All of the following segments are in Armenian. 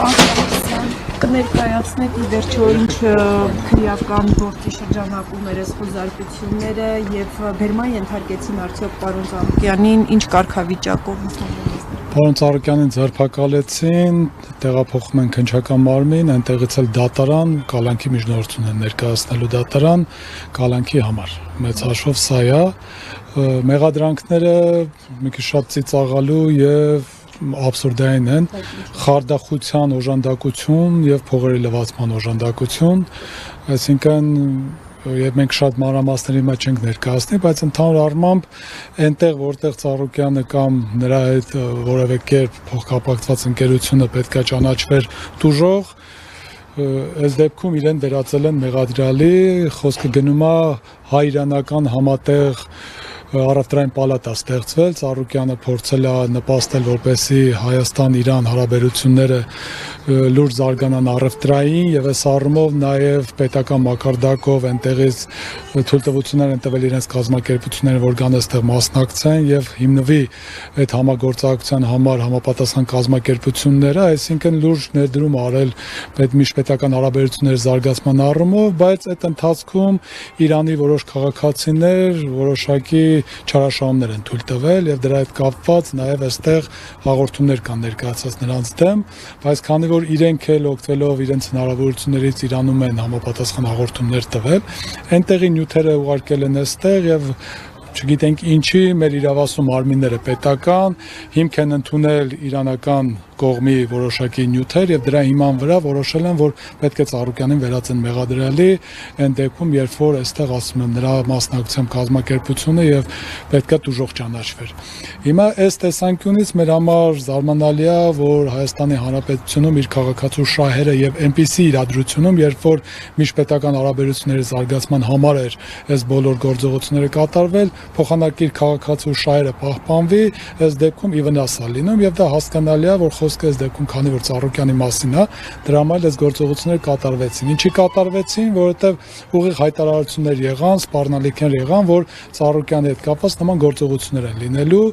Կներկայացնեք ի վերջո ինչ քրեական գործի շրջանակում այս խոզարկությունները եւ բերման ենթարկեցին արդյոք պարոն Ծառուկյանին, ինչ կարգավիճակով։ Պարոն Ծառուկյանին ձերբակալեցին, տեղափոխում են քննչական մարմին, այնտեղից էլ դատարան, կալանքի միջնորդություն են ներկայացնելու դատարան, կալանքի համար։ Մեծ հաշվով սա է, մեղադրանքները մի քիչ շատ ծիծաղալու եւ աբսուրդային են, խարդախության օժանդակություն եւ փողերի լվացման օժանդակություն, այսինքն եւ մենք շատ մանրամասների մեջ չենք ներկայացնի, բայց ընդհանուր առմամբ այնտեղ որտեղ Ծառուկյանը կամ նրա հետ որևէ կերպ փոխկապակցված ընկերությունը պետքա ճանաչվեր տուժող, այս դեպքում իրեն վերածել են մեղադրյալի, խոսքը գնում է հայ-իրանական համատեղ առևտրային պալատա ստեղծվել, Ծառուկյանը փորձել է նպաստել, որպեսզի Հայաստան-Իրան հարաբերությունները լուրջ զարգանան առևտրային եւ այս առումով նաեւ պետական մակարդակով այնտեղից թույլտվություններ են տվել իրենց կազմակերպությունները, որ գան այստեղ մասնակցեն եւ հիմնվի այդ համագործակցության համար համապատասխան կազմակերպությունները, այսինքն լուրջ ներդրում արել միջպետական հարաբերությունների զարգացման առումով, բայց այդ ընթացքում Իրանի որոշ քաղաքացիներ որոշակի չարաշահումներ են թույլ տվել եւ դրա հետ կապված նաեւ այստեղ հաղորդումներ կան ներկայացած նրանց դեմ, բայց քանի որ իրենք էլ օգտվելով իրենց հնարավորություններից Իրանում են համապատասխան հաղորդումներ տվել, այնտեղի նյութերը ուղարկել են այստեղ եւ չգիտենք ինչի մեր իրավասու մարմինները պետական հիմք են ընդունել իրանական կողմի որոշակի նյութեր եւ դրա հիման վրա որոշել են, որ պետք է Ծառուկյանին վերածեն մեղադրյալի, այն դեպքում, երբ որ այստեղ ասում եմ նրա մասնակցությամբ կազմակերպությունը եւ պետք է տուժող ճանաչվեր։ Հիմա այս տեսանկյունից մեր համար զարմանալի է, որ Հայաստանի Հանրապետությունում իր քաղաքացու շահերը եւ այնպիսի իրադրությունում, երբ որ միջպետական հարաբերությունների զարգացման համար էր այս բոլոր գործողությունները կատարվել, փոխանակիր քաղաքացու շահերը պահպանվի, այս դեպքում ի վնաս է լինում եւ դա հասկանալի է, որ խոսքը այս դեպքում քանի որ Ծառուկյանի մասին է, դրա համար այս գործողությունները կատարվեցին։ Ինչի կատարվեցին, որովհետեւ ուղիղ հայտարարություններ եղան, սպառնալիքներ եղան, որ Ծառուկյանի հետ կապված նման գործողություններ են լինելու,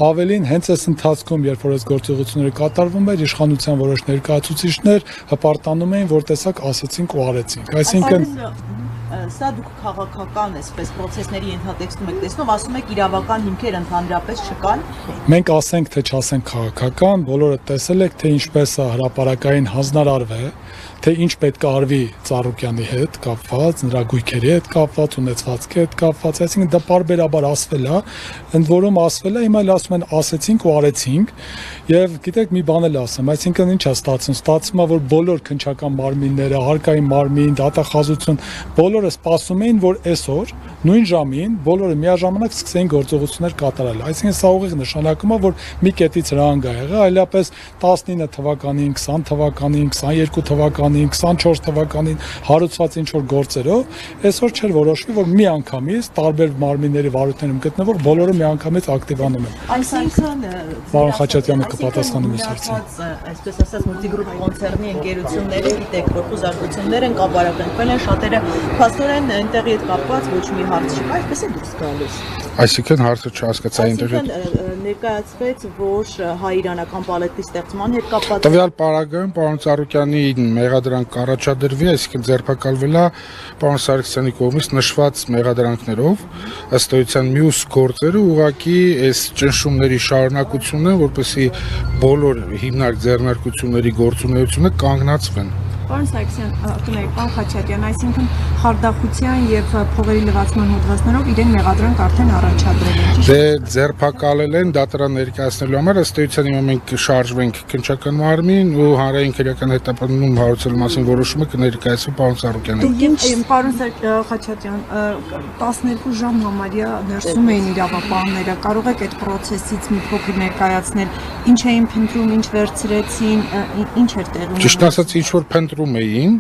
ավելին հենց այս ընթացքում, երբ որ այս գործողությունները կատարվում էր, իշխանության որոշ ներկայացուցիչներ հպարտանում էին, որ տեսակ ասեցինք ու արեցինք։ Այսինքն սա դուք քաղաքական այսպես process-ների ենթատեքստում եք տեսնում, ասում եք իրավական հիմքեր ընդհանրապես չկան։ Մենք ասենք թե չասենք քաղաքական, բոլորը տեսել եք թե ինչպես է հրապարակային հանձնարարվել, թե ինչ պետք է արվի Ծառուկյանի հետ կապված, նրա գույքերի հետ կապված, ունեցվածքի հետ կապված, այսինքն դա պարբերաբար ասվել է, ընդ որում ասվել է, հիմա էլ ասում են ասեցինք ու արեցինք, եւ գիտեք մի բան էլ ասեմ, այսինքն ինչ է ստացվում, որ բոլոր քննչական մարմինները, հարկային մարմին, դատախազություն, բոլորը սպասում էին, որ այսօր նույն ժամին բոլորը միաժամանակ սկսեին գործողություններ կատարել։ Այսինքն սա ուղիղ նշանակում է, որ մի կետից հրահանգ է եղել, այլապես 19 թվականին, 20 թվականին, 22 թվականին, 24 թվականին հարուցված ինչ-որ գործերով, այսօր չէր որոշվի, որ մի անգամից տարբեր մարմինների վարույթներում գտնվող բոլորը մի անգամից ակտիվանում են։ Այսինքն Պարոն Խաչատյանը կպատասխանի այս հարցին։ Այսպես ասած մուլտիգրուպ կոնցեռնի ընկերությունները գիտեք, որ խոզարկություններ են կապարակնկվել են, շատերը փաստորեն այնտեղի հետ կապված ոչ մի հարց չկա, այսպես է դուրս գալիս։ Այսինքն հարցը չհասկացա ինտերնետ ներկայացվեց, որ հայ-իրանական պալատի ստեղծման հետ կապված տվյալ պարագայում պարոն Ծառուկյանի մեղադրանք կառաջադրվի, այսինքն ձերբակալվել է պարոն Սարգսյանի կողմից նշված մեղադրանքներով, ըստ էության մյուս գործերը ուղղակի այս ճնշումների շարունակությունն է, որպեսզի բոլոր հիմնարկ ձեռնարկությունների գործունեությունը կանգնացվեն։ Պարոն Սարգսյան, պարոն Խաչատյան, այսինքն խարդախության եւ փողերի լվացման հոդվածներով իրեն մեղադրանք արդեն առաջադրել են։ Դե ձերբակալել են դատարան ներկայացնելու համար, ըստ էության հիմա մենք կշարժվենք քննչական մարմին ու հանրային քրեական հետապնդում հարուցելու մասին որոշումը կներկայացվի պարոն Ծառուկյանին։ Պարոն Խաչատյան, 12 ժամ համարյա ներսում էին իրավապահները, կարող եք այդ process-ից մի փոքր ներկայացնել, ինչ էին փնտրում, ինչ վերցրեցին, ինչ էր տեղում։ Ճիշտ ասած, ինչ որ փնտրում էին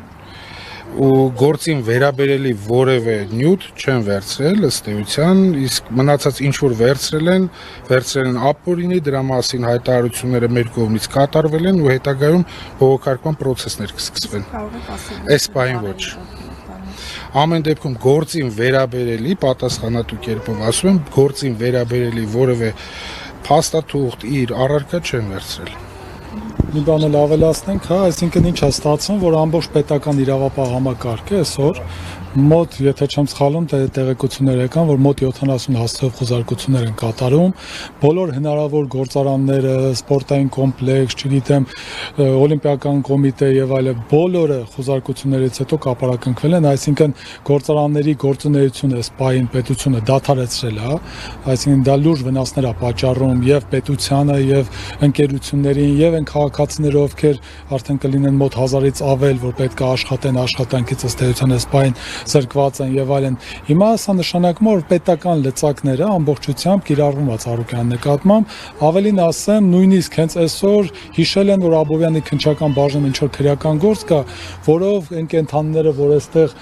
ու գործին վերաբերելի որևէ նյութ չեն վերցրել ըստ էության, իսկ մնացած ինչ որ վերցրել են ապօրինի, դրա մասին հայտարարությունները մեր կողմից կատարվել են ու հետագայում բողոքարկման process-ներ կսկսվեն։ Այս պահին ոչ։ Ամեն դեպքում գործին վերաբերելի պատասխանատու կերպով ասում եմ, գործին վերաբերելի որևէ փաստաթուղթ իր առարկա չեն վերցրել։ մի բան էլ ավելացնենք, հա, այսինքն ինչ է ստացվում, որ ամբողջ պետական իրավապահ համակարգը այսօր մոտ, եթե չեմ սխալվում, տեղեկություններ եկան, որ մոտ 70 հաստատող խոզարկություններ են կատարում, բոլոր հնարավոր գործարանները, սպորտային կոմպլեքս, չգիտեմ, օլիմպիական կոմիտե եւ այլն, բոլորը խոզարկություններից հետո կապարակնքվել են, այսինքն գործարանների գործունեությունը սպային պետությունը դադարեցրել է, այսինքն դա լուրջ վնասներ է պատճառում եւ պետությանը եւ ընկերություններին եւ այն քաղաքացիները, ովքեր արդեն կլինեն մոտ 1000-ից ավել, որ պետք է աշխատեն աշխատանքից ըստ էության սպային զրկված են եւ այլն։ Հիմա սա նշանակում է, որ պետական լծակները ամբողջությամբ կիրառվում է Ծառուկյանի նկատմամբ, ավելին ասեմ, նույնիսկ հենց այսօր հիշել են, որ Աբովյանի քննչական բաժնում ինչ որ քրեական գործ կա, որով այն կենթանիները, որ այստեղ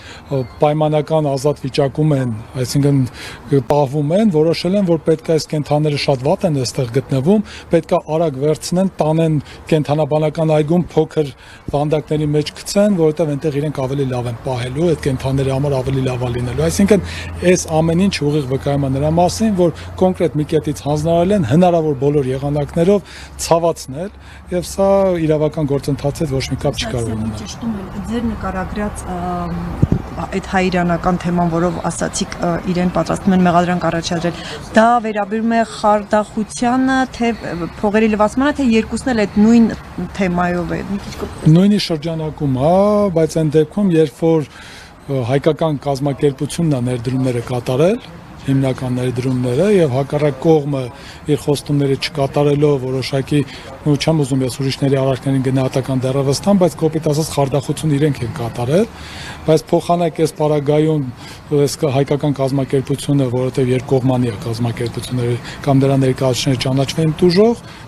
պայմանական ազատ վիճակում են, այսինքն պահվում են, որոշել են, որ պետք է այս կենթանիները շատ վատ են այստեղ գտնվում, պետք է արագ վերցնեն, տանեն կենթանաբանական այգում փոքր վանդակների մեջ գցեն, որովհետեւ այնտեղ իրենք ավելի լավ են պահելու, այդ կենթանիների համար ավելի լավ է լինելու։ Այսինքն այս ամեն ինչ ուղիղ վկայում է նրա մասին, որ կոնկրետ մի կետից հանձնարարել են հնարավոր բոլոր եղանակներով ցավացնել, եւ սա իրավական գործընթացի հետ ոչ մի կապ չի կարող ունենալ։ Ճշտում եմ, ձեր նկարագրած այդ հայիրանական թեման, որով ասացիք իրեն պատրաստում են մեղադրանք առաջադրել, դա վերաբերում է խարդախությանը, թե փողերի լվացմանը, թե երկուսն էլ այդ նույն թեմայով է։ Նույնի շրջանակում է, բայց այն դեպքում, երբ որ հայկական կազմակերպությունն է ներդրումները կատարել, հիմնական ներդրումները եւ հակառակ կողմը իր խոստումները չկատարելով որոշակի չեմ ուզում ես ուրիշների արարքներին գնահատական դեռևս տամ, բայց կոպիտ ասած խարդախություն իրենք են կատարել, բայց փոխանակ այս պարագայում այս հայկական կազմակերպությունը, որովհետեւ երկկողմանի է կազմակերպությունները կամ դրա ներկայացուցիչները ճանաչվեն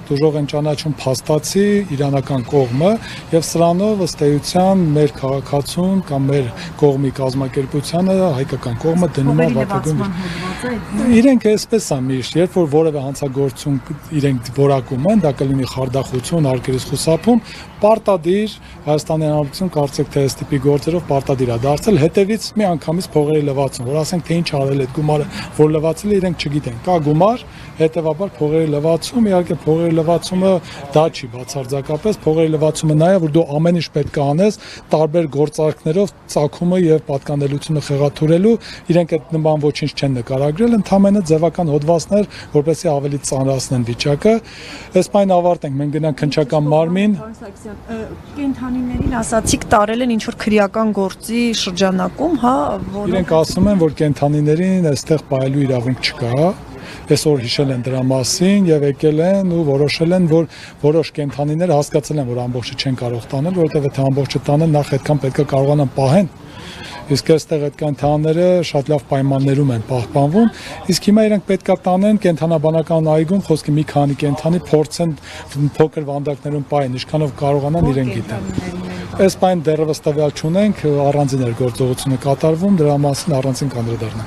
դուժող են ճանաչում փաստացի իրանական կողմը եւ սրանով ըստ էության մեր քաղաքացուն կամ մեր կողմի կազմակերպությանը հայկական կողմը դնում է վատագույն իրենք այսպես է միշտ երբ որ որևէ հանցագործություն իրենք որակում են դա կլինի խարդախություն արկերից խուսափում պարտադիր Հայաստանի Հանրապետություն կարծեք թե այս տիպի գործերով պարտադիր է դարձել հետևից մի անգամից փողերի լվացում որ ասենք թե ինչ արել այդ գումարը որ լվացել է իրենք չգիտեն կա գումար հետեւաբար փողերի լվացում իհարկե փողերի լվացումը դա չի բացարձակապես փողերի լվացումը նայա որ դու ամեն ինչ պետք է անես տարբեր գործարքներով ծագումը եւ պատկանելությունը խեղաթյուրելու իրենք այդ նման ոչինչ չեն նկարագրել ընդհանրապես ձևական հոդվածներ որպեսզի ավելի ծանրացնեն վիճակը այս պայն ավարտենք մենք գնանք քննչական մարմին կենթանիներին ասացիք տարել են ինչ որ քրեական գործի շրջանակում հա իրենք ասում են որ կենթանիներին այստեղ պահելու իրավունք չկա այսօր հիշել են դրա մասին եւ եկել են ու որոշել են որ որոշ կենթանիներ հասկացել են որ ամբողջը չեն կարող տանել որովհետեւ այդ ամբողջը տանեն նախ այդքան պետք է կարողանան պահեն իսկ այստեղ այդ կենթանիները շատ լավ պայմաններում են պահպանվում իսկ հիմա իրենք պետք է տանեն կենթանաբանական այգում խոսքի մի քանի կենթանի փորձեն փոքր վանդակներում պահեն ինչքանով կարողանան իրենք գիտեն այս պայն դեռևս տվյալ չունենք առանձին գործողությունը կատարվում դրա մասին առանձին կանդրադառնանք